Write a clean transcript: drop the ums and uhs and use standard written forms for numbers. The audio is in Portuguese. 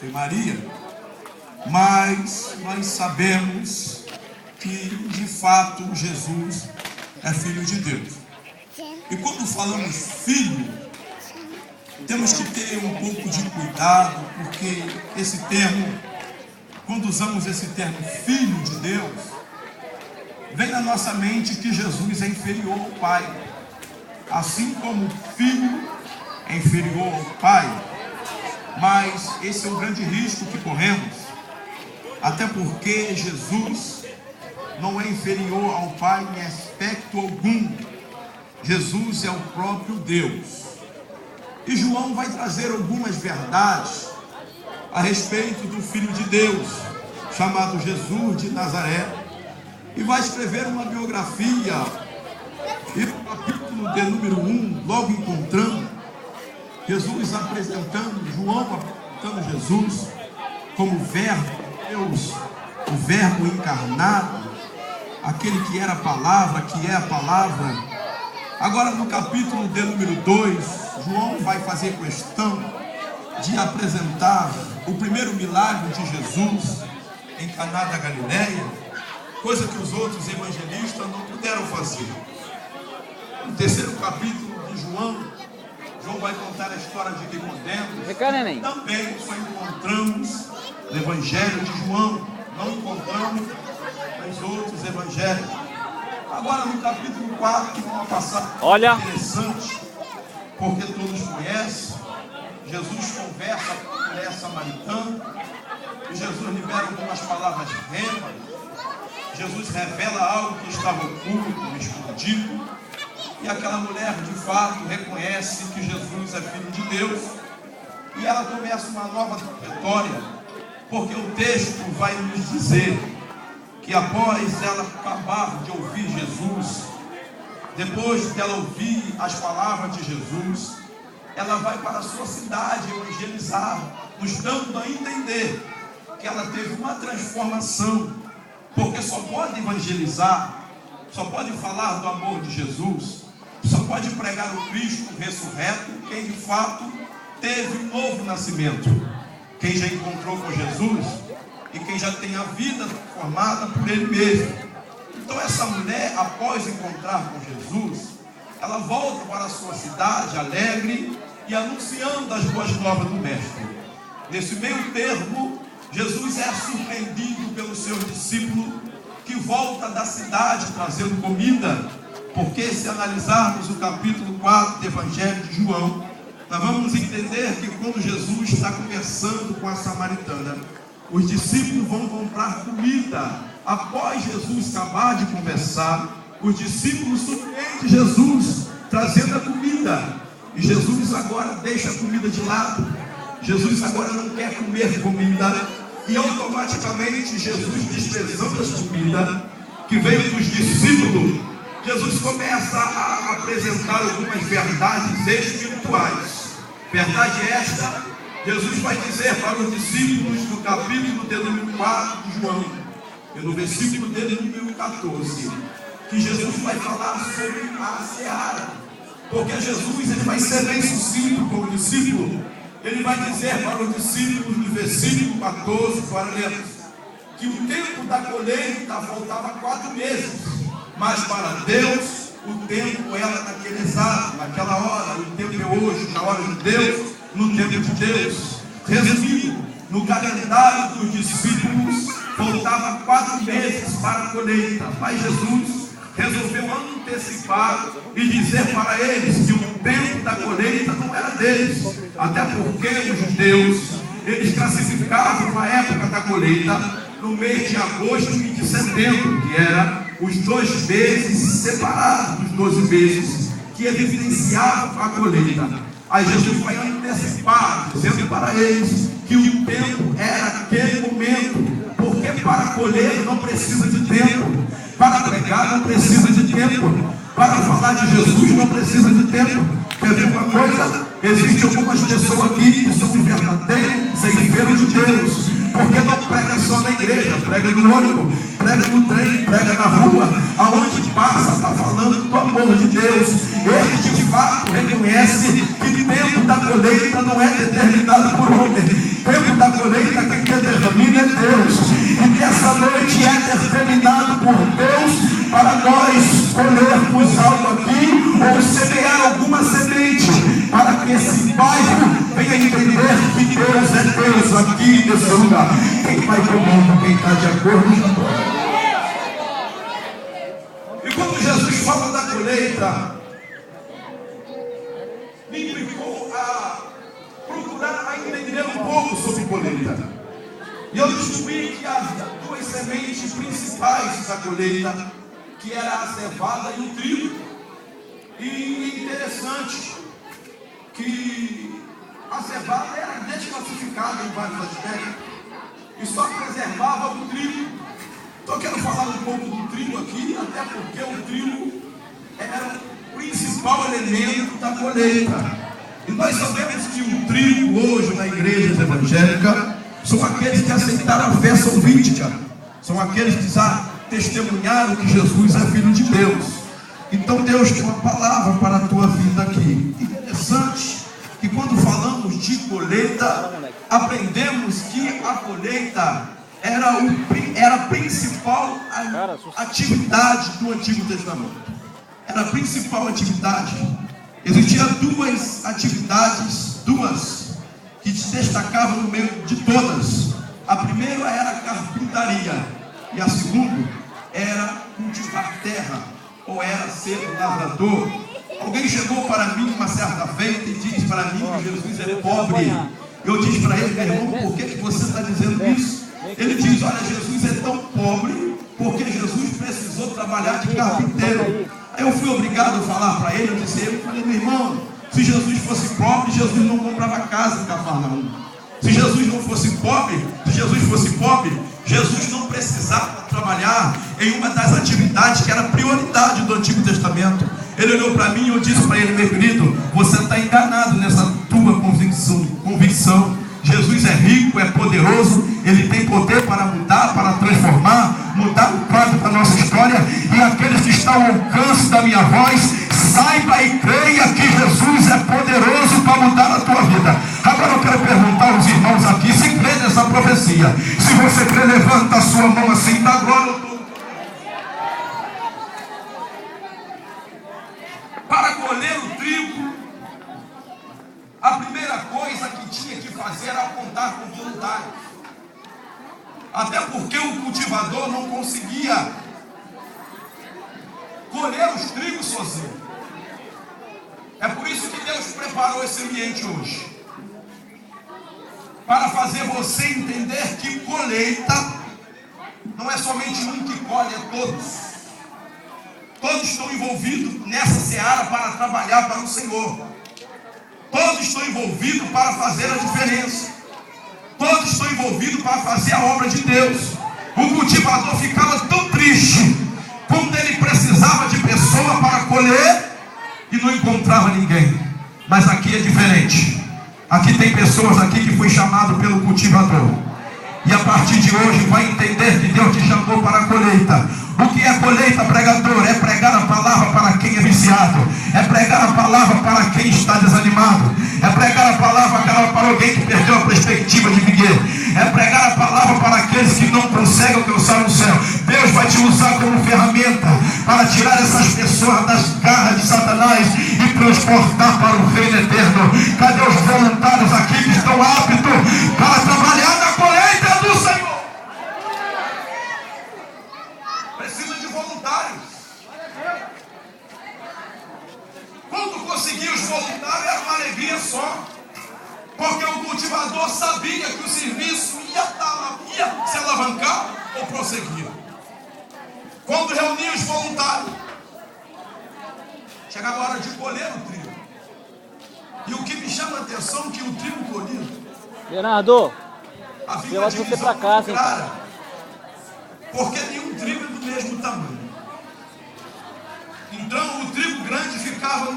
tem Maria, mas nós sabemos que de fato Jesus é Filho de Deus. E quando falamos filho, temos que ter um pouco de cuidado, porque esse termo, quando usamos esse termo Filho de Deus, vem na nossa mente que Jesus é inferior ao Pai. Assim como o Filho é inferior ao Pai, mas esse é o grande risco que corremos, até porque Jesus não é inferior ao Pai em aspecto algum. Jesus é o próprio Deus. E João vai trazer algumas verdades a respeito do Filho de Deus, chamado Jesus de Nazaré, e vai escrever uma biografia. E no capítulo de número 1, logo encontramos Jesus apresentando, João apresentando Jesus como Verbo de Deus, o Verbo encarnado, aquele que era a palavra, que é a palavra. Agora no capítulo de número 2, João vai fazer questão de apresentar o primeiro milagre de Jesus em Caná da Galileia, coisa que os outros evangelistas não puderam fazer. No terceiro capítulo de João vai contar a história de Nicodemos. Também só encontramos no Evangelho de João, não encontramos nos outros evangelhos. Agora no capítulo 4, uma passagem interessante, porque todos conhecem. Jesus conversa com a mulher samaritana, e Jesus libera algumas palavras rema. Jesus revela algo que estava oculto, escondido, e aquela mulher de fato reconhece que Jesus é Filho de Deus, e ela começa uma nova trajetória, porque o texto vai nos dizer que após ela acabar de ouvir Jesus, depois dela ouvir as palavras de Jesus, ela vai para a sua cidade evangelizar, nos dando a entender que ela teve uma transformação, porque só pode evangelizar, só pode falar do amor de Jesus, só pode pregar o Cristo ressurreto quem de fato teve um novo nascimento, quem já encontrou com Jesus e quem já tem a vida formada por Ele mesmo. Então essa mulher, após encontrar com Jesus, ela volta para a sua cidade alegre e anunciando as boas novas do Mestre. Nesse meio termo, Jesus é surpreendido pelos seus discípulos, que volta da cidade trazendo comida, porque se analisarmos o capítulo 4 do Evangelho de João, nós vamos entender que quando Jesus está conversando com a samaritana, os discípulos vão comprar comida. Após Jesus acabar de conversar, os discípulos surpreendem Jesus trazendo a comida, e Jesus agora deixa a comida de lado. Jesus agora não quer comer comida, e automaticamente Jesus, desprezando as comidas que veio dos discípulos, Jesus começa a apresentar algumas verdades espirituais. Verdade esta, Jesus vai dizer para os discípulos no capítulo de número 4 de João, e no versículo de número 14, que Jesus vai falar sobre a seara, porque Jesus ele vai ser bem sucinto com o discípulo. Ele vai dizer para os discípulos no versículo 14, para lermos, que o tempo da colheita faltava 4 meses, mas para Deus o tempo era naquele exato, naquela hora. O tempo é hoje, na hora de Deus, no tempo de Deus. Resumindo, no calendário dos discípulos faltava 4 meses para a colheita, mas Jesus resolveu antecipar e dizer para eles que o tempo da colheita não era deles, até porque os judeus eles classificavam a época da colheita no mês de agosto e de setembro, que era os 2 meses separados dos 12 meses que evidenciavam a colheita. Aí Jesus vai antecipar, dizendo para eles que o tempo era aquele momento, porque para colher não precisa de tempo, para pregar não precisa de tempo, para falar de Jesus não precisa de tempo. Quer ver uma coisa? Existem algumas pessoas aqui que são verdadeiros ceifeiros de Deus, porque não prega só na igreja, prega no ônibus, prega no trem, prega na rua, aonde passa, está falando do amor de Deus. Ele de fato reconhece que o tempo da colheita não é determinado por homem, o tempo da colheita que determina é Deus. E que essa noite é determinado por Deus para nós colhermos algo aqui ou semear alguma semente, para que esse bairro venha entender que Deus é Deus aqui nesse lugar. Quem vai comigo, quem está de acordo, já pode. E quando Jesus fala da colheita, me implicou a procurar a entender um pouco sobre colheita. E eu descobri que havia duas sementes principais da colheita, que era a cevada e o trigo. E é interessante que a cevada era desclassificada em vários aspectos e só preservava o trigo. Então eu quero falar um pouco do trigo aqui, até porque o trigo era o principal elemento da colheita. E nós sabemos que o trigo hoje na igreja evangélica são aqueles que aceitaram a fé salvífica, são aqueles que já testemunharam que Jesus é Filho de Deus. Então Deus tem uma palavra para a tua vida aqui. Interessante que quando falamos de colheita, aprendemos que a colheita era a principal atividade do Antigo Testamento. Era a principal atividade. Existiam duas atividades, que se destacavam no meio de todas. A primeira era a carpintaria e a segunda era cultivar terra, ou era ser lavrador. Alguém chegou para mim uma certa feita e disse para mim que Jesus é pobre. Eu disse para ele: meu irmão, por que você está dizendo isso? Ele diz: olha, Jesus é tão pobre porque Jesus precisou trabalhar de carpinteiro. Aí eu fui obrigado a falar para ele, eu falei: meu irmão, se Jesus fosse pobre, Jesus não comprava casa em Cafarnaum. Se Jesus não fosse pobre, Jesus não precisava trabalhar em uma das atividades que era prioridade do Antigo Testamento. Ele olhou para mim e eu disse para ele: meu querido, você está enganado nessa tua convicção. Jesus é rico, é poderoso, Ele tem poder para mudar, para transformar, mudar o quadro da nossa história. E aqueles que estão ao alcance da minha voz, saiba e creia que Jesus é poderoso para mudar a tua vida. Agora eu quero perguntar aos irmãos aqui se crê nessa profecia. Se você crê, levanta a sua mão assim, dá glória ao Senhor. Para colher o trigo, a primeira coisa que tinha que fazer era contar com voluntários. Até porque o cultivador não conseguia colher os trigos sozinho. É por isso que Deus preparou esse ambiente hoje, para fazer você entender que colheita não é somente um que colhe, é todos. Todos estão envolvidos nessa seara para trabalhar para o Senhor. Todos estão envolvidos para fazer a diferença. Todos estão envolvidos para fazer a obra de Deus. O cultivador ficava tão triste quando ele precisava de pessoa para colher e não encontrava ninguém. Mas aqui é diferente. Aqui tem pessoas aqui que foi chamado pelo cultivador. E a partir de hoje vai entender que Deus te chamou para a colheita. O que é colheita, pregador? É pregar a palavra para quem é viciado. É pregar a palavra para quem está desanimado. É pregar a palavra para alguém que perdeu a perspectiva de viver. É pregar a palavra para aqueles que não conseguem alcançar o céu. Deus vai te usar como ferramenta para tirar essas pessoas das garras de Satanás e transportar para o reino eterno. Cadê os voluntários aqui que estão aptos para trabalhar na colheita do Senhor? Precisa de voluntários. Quando conseguia os voluntários era uma alegria só, porque o cultivador sabia que o serviço ia se alavancar ou prosseguir. Quando reunia os voluntários, chegava a hora de colher o trigo. E o que me chama a atenção é que o trigo colhido, Leonardo, havia eu uma acho você divisão pra casa, muito clara, porque nenhum trigo é do mesmo tamanho. Então o trigo grande ficava